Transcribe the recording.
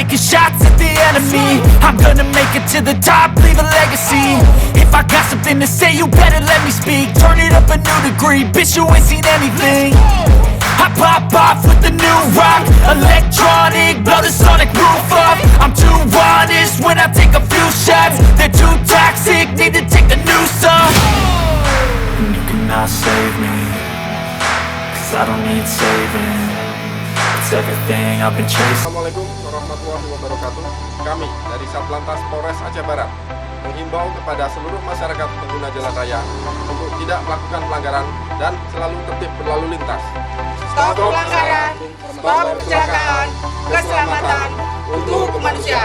taking shots at the enemy. I'm gonna make it to the top, leave a legacy. If I got something to say, you better let me speak. Turn it up a new degree, bitch, you ain't seen anything. I pop off with the new rock, electronic, blow the sonic roof up. I'm too honest when I take a few shots. They're too toxic, need to take the noose off. And you cannot save me, cause I don't need saving. It's everything I've been chasing. Assalamualaikum warahmatullahi wabarakatuh. Kami dari Satlantas Polres Aceh Barat menghimbau kepada seluruh masyarakat pengguna jalan raya untuk tidak melakukan pelanggaran dan selalu tertib berlalu lintas. Stop pelanggaran, stop kecelakaan, keselamatan untuk kemanusiaan.